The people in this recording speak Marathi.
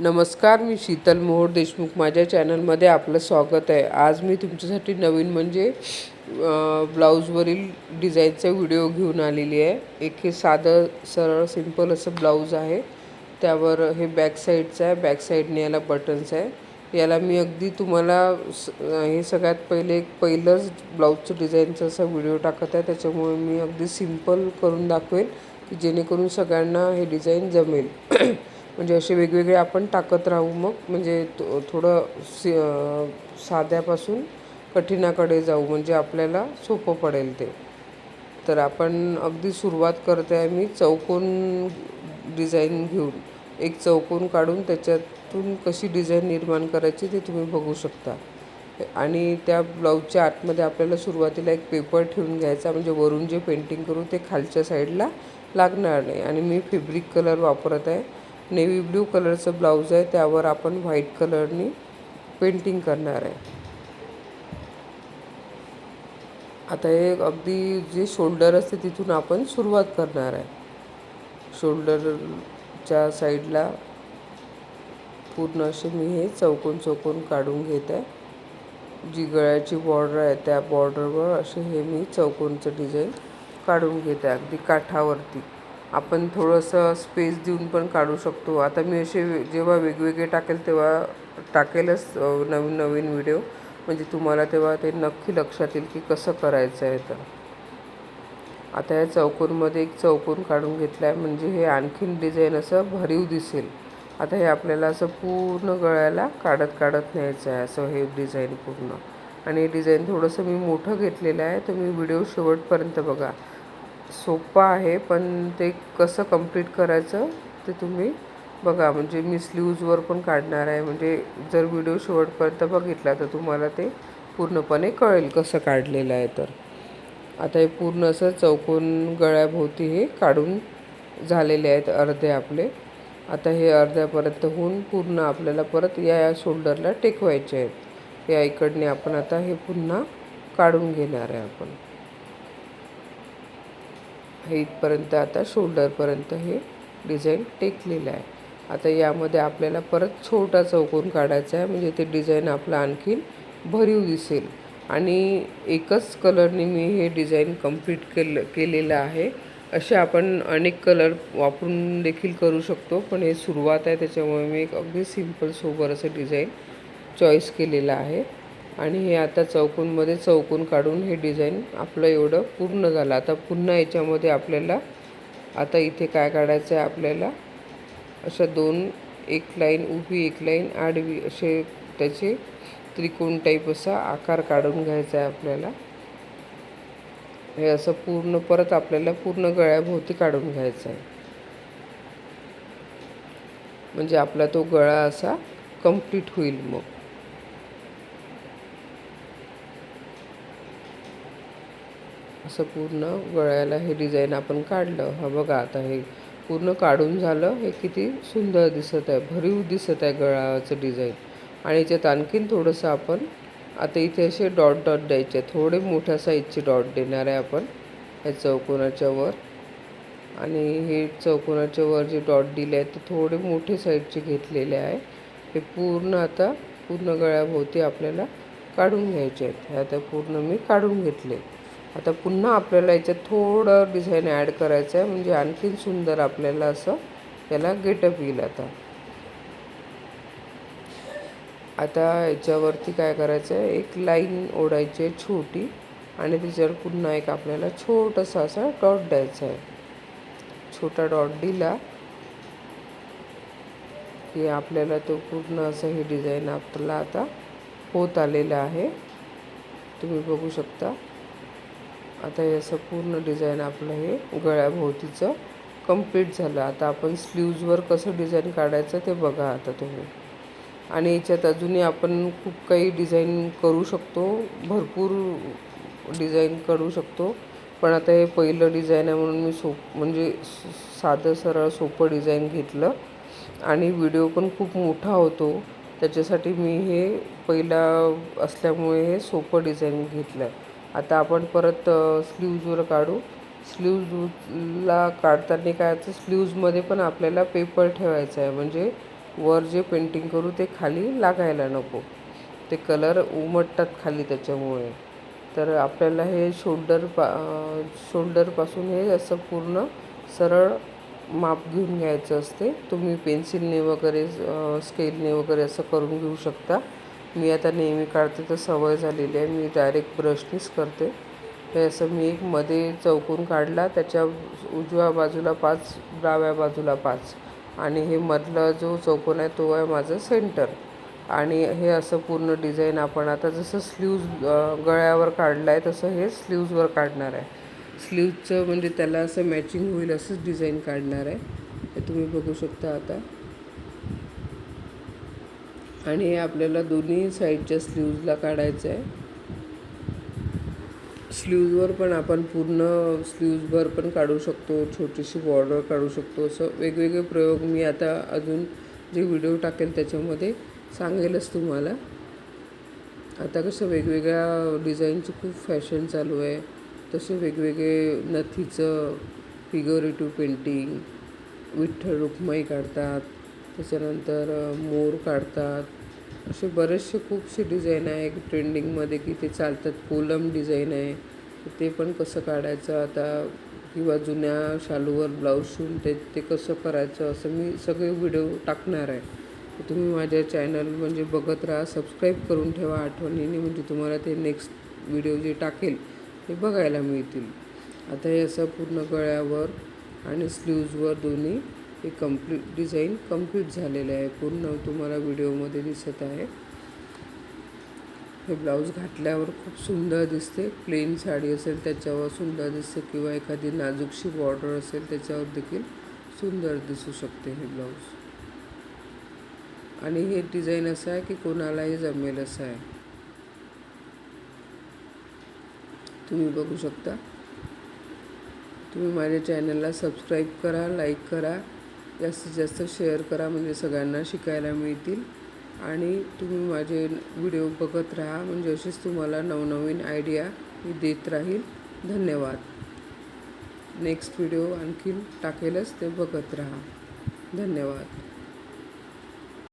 नमस्कार, मी शीतल मोहोळ देशमुख. माझ्या चॅनलमध्ये आपलं स्वागत आहे. आज मी तुमच्यासाठी नवीन म्हणजे ब्लाऊजवरील डिझाईनचा व्हिडिओ घेऊन आलेली आहे. एक हे साधं सरळ सिंपल असं ब्लाऊज आहे. त्यावर हे बॅक साईडचं आहे. बॅक साईडने याला बटन्स आहे. याला मी अगदी तुम्हाला हे सगळ्यात पहिले पहिलंच ब्लाऊजचं डिझाईनचं असा व्हिडिओ टाकत आहे. त्याच्यामुळे मी अगदी सिंपल करून दाखवेल की जेणेकरून सगळ्यांना हे डिझाईन जमेल. म्हणजे असे वेगवेगळे आपण टाकत राहू. मग म्हणजे थोडं साध्यापासून कठीणाकडे जाऊ, म्हणजे आपल्याला सोपं पडेल ते. तर आपण अगदी सुरुवात करते आहे मी चौकोन डिझाईन घेऊन. एक चौकोन काढून त्याच्यातून कशी डिझाईन निर्माण करायची ते तुम्ही बघू शकता. आणि त्या ब्लाऊजच्या आतमध्ये आपल्याला सुरुवातीला एक पेपर ठेवून घ्यायचा, म्हणजे वरून जे पेंटिंग करू ते खालच्या साईडला लागणार नाही. आणि मी फॅब्रिक कलर वापरत आहे. नेव्ही ब्ल्यू कलरचं ब्लाऊज आहे. त्यावर आपण व्हाईट कलरनी पेंटिंग करणार आहे. आता हे अगदी जे शोल्डर असते तिथून आपण सुरुवात करणार आहे. शोल्डरच्या साईडला पूर्ण असे मी हे चौकोन काढून घेत आहे. जी गळ्याची बॉर्डर आहे त्या बॉर्डरवर असे हे मी चौकोनचं डिझाईन काढून घेत आहे. अगदी काठावरती आपण थोडंसं स्पेस देऊन पण काढू शकतो. आता मी असे जेव्हा वेगवेगळे टाकेल तेव्हा टाकेलच नवीन नवीन व्हिडिओ, म्हणजे तुम्हाला तेव्हा ते नक्की लक्षात येईल की कसं करायचं आहे. तर आता या चौकोनमध्ये एक चौकोन काढून घेतला आहे, म्हणजे हे आणखीन डिझाईन असं भरीव दिसेल. आता हे आपल्याला असं पूर्ण गळ्याला काढत न्यायचं आहे, असं हे डिझाईन पूर्ण. आणि हे डिझाईन थोडंसं मी मोठं घेतलेलं आहे. तुम्ही व्हिडिओ शेवटपर्यंत बघा. सोपं आहे, पण ते कसं कंप्लीट करायचं ते तुम्ही बघा. म्हणजे मी स्लीव्जवर पण काढणार आहे. म्हणजे जर व्हिडिओ शेवटपर्यंत बघितला तर तुम्हाला ते पूर्णपणे कळेल कसं काढलेलं आहे. तर आता हे पूर्ण असं चौकोन गळ्याभोवती हे काढून झालेले आहेत अर्धे आपले. आता हे अर्ध्यापर्यंत होऊन पूर्ण आपल्याला परत या शोल्डरला टेकवायचे आहेत. या इकडने आपण आता हे पुन्हा काढून घेणार आहे. आपण हे इथपर्यंत आता शोल्डरपर्यंत हे डिझाईन टेकलेलं आहे. आता यामध्ये आपल्याला परत छोटा चौकोन काढायचा आहे, म्हणजे ते डिझाईन आपलं आणखीन भरीव दिसेल. आणि एकच कलरने मी हे डिझाईन कंप्लीट केलेलं आहे. असे आपण अनेक कलर वापरून देखील करू शकतो, पण हे सुरुवात आहे त्याच्यामुळे मी एक अगदी सिंपल सोबर असं डिझाईन चॉईस केलेलं आहे. आणि हे आता चौकोनमध्ये चौकोन काढून हे डिझाईन आपलं एवढं पूर्ण झालं. आता पुन्हा याच्यामध्ये आपल्याला आता इथे काय काढायचं आहे, आपल्याला अशा दोन, एक लाईन उभी एक लाईन आडवी असे त्याचे त्रिकोण टाईप असा आकार काढून घ्यायचा आहे आपल्याला. हे असं पूर्ण परत आपल्याला पूर्ण गळ्याभोवती काढून घ्यायचं आहे, म्हणजे आपला तो गळा असा कंप्लीट होईल. मग असं पूर्ण गळ्याला हे डिझाईन आपण काढलं. हा बघा, आता हे पूर्ण काढून झालं. हे किती सुंदर दिसत आहे, भरीव दिसत आहे गळ्याचं डिझाईन. आणि याच्यात आणखीन थोडंसं आपण आता इथे असे डॉट द्यायचे, थोडे मोठ्या साईजचे डॉट देणार आहे आपण या चौकोनाच्या वर. आणि हे चौकोनाच्या वर जे डॉट दिले आहेत ते थोडे मोठे साईजचे घेतलेले आहे. हे पूर्ण आता पूर्ण गळ्याभोवती आपल्याला काढून घ्यायचे आहेत. हे आता पूर्ण मी काढून घेतले. आता पुन्हा आपल्याला याच्यात थोडं डिझाईन ॲड करायचं आहे, म्हणजे आणखीन सुंदर आपल्याला असं याला गेटअप येईल. आता याच्यावरती काय करायचं आहे, एक लाईन ओढायची आहे छोटी, आणि त्याच्यावर पुन्हा एक आपल्याला छोटासा असा डॉट द्यायचा आहे. छोटा डॉट दिला की आपल्याला तो पूर्ण असं हे डिझाईन आपल्याला आता होत आलेलं आहे. तुम्ही बघू शकता. आता हे असं पूर्ण डिझाईन आपलं हे गळ्याभोवतीचं कंप्लीट झालं. आता आपण स्लीव्जवर कसं डिझाईन काढायचं ते बघा आता तुम्ही. आणि याच्यात अजूनही आपण खूप काही डिझाईन करू शकतो, भरपूर डिझाईन करू शकतो. पण आता हे पहिलं डिझाईन आहे म्हणून मी म्हणजे साधं सरळ सोपं डिझाईन घेतलं. आणि व्हिडिओ पण खूप मोठा होतो त्याच्यासाठी मी हे पहिला असल्यामुळे हे सोपं डिझाईन घेतलं. आता आपण परत स्लीव्जवर काढू. स्लीव्जला काढताना काय, स्लीव्जमध्ये पण आपल्याला पेपर ठेवायचा आहे, म्हणजे वर जे पेंटिंग करू ते खाली लागायला नको, ते कलर उमटतात खाली त्याच्यामुळे. तर आपल्याला हे शोल्डरपासून हे असं पूर्ण सरळ माप घेऊन घ्यायचं असते. तुम्ही पेन्सिलने वगैरे स्केलने वगैरे असं करून घेऊ शकता. मी आता नेहमी काढते तर सवय झालेली आहे, मी डायरेक्ट ब्रशनीच करते. हे असं मी एक मध्ये चौकोन काढला, त्याच्या उजव्या बाजूला 5, डाव्या बाजूला 5 आणि हे मधला जो चौकोन आहे तो आहे माझं सेंटर. आणि हे असं पूर्ण डिझाईन आपण आता जसं स्लीव्ज गळ्यावर काढलं आहे तसं हे स्लीव्जवर काढणार आहे. स्लीव्जचं म्हणजे त्याला असं मॅचिंग होईल असंच डिझाईन काढणार आहे. हे तुम्ही बघू शकता आता. आणि हे आपल्याला दोन्ही साईडच्या स्लीव्जला काढायचं आहे. स्लीव्जवर पण आपण पूर्ण स्लीव्जवर पण काढू शकतो, छोटीशी बॉर्डर काढू शकतो. असं वेगवेगळे प्रयोग मी आता अजून जे व्हिडिओ टाकेल त्याच्यामध्ये सांगेलच तुम्हाला. आता कसं वेगवेगळ्या डिझाईनची खूप फॅशन चालू आहे, तसे वेगवेगळे नथीचं फिगरेटिव्ह पेंटिंग, विठ्ठल रुक्माई काढतात, त्याच्यानंतर मोर काढतात. असे बरेचसे खूपसे डिझाईन आहे ट्रेंडिंगमध्ये की ते चालतात. कोलम डिझाईन आहे, ते पण कसं काढायचं आता, किंवा जुन्या शालूवर ब्लाऊज शिवून ते कसं करायचं, असं मी सगळे व्हिडिओ टाकणार आहे. तुम्ही माझ्या चॅनल म्हणजे बघत राहा, सबस्क्राईब करून ठेवा आठवणीने, म्हणजे तुम्हाला ते नेक्स्ट व्हिडिओ जे टाकेल ते बघायला मिळतील. आता हे असं पूर्ण गळ्यावर आणि स्लीव्जवर दोन्ही हे डिझाईन कंप्लीट झालेलं आहे. पूर्ण तुम्हाला व्हिडिओमध्ये दिसत आहे. हे ब्लाऊज घातल्यावर खूप सुंदर दिसते. प्लेन साडी असेल त्याच्यावर सुंदर दिसते, किंवा एखादी नाजूकशी बॉर्डर असेल त्याच्यावर देखील सुंदर दिसू शकते हे ब्लाऊज. आणि हे डिझाईन असं आहे की कोणालाही जमेल असं आहे. तुम्ही बघू शकता. तुम्ही माझ्या चॅनलला सबस्क्राईब करा, लाईक करा, जास्तीत जास्त शेअर करा, म्हणजे सगळ्यांना शिकायला मिळतील. आणि तुम्ही माझे व्हिडिओ बघत राहा, म्हणजे असेच तुम्हाला नवनवीन आयडिया मी देत राहील. धन्यवाद. नेक्स्ट व्हिडिओ आणखीन टाकेलच, ते बघत राहा. धन्यवाद.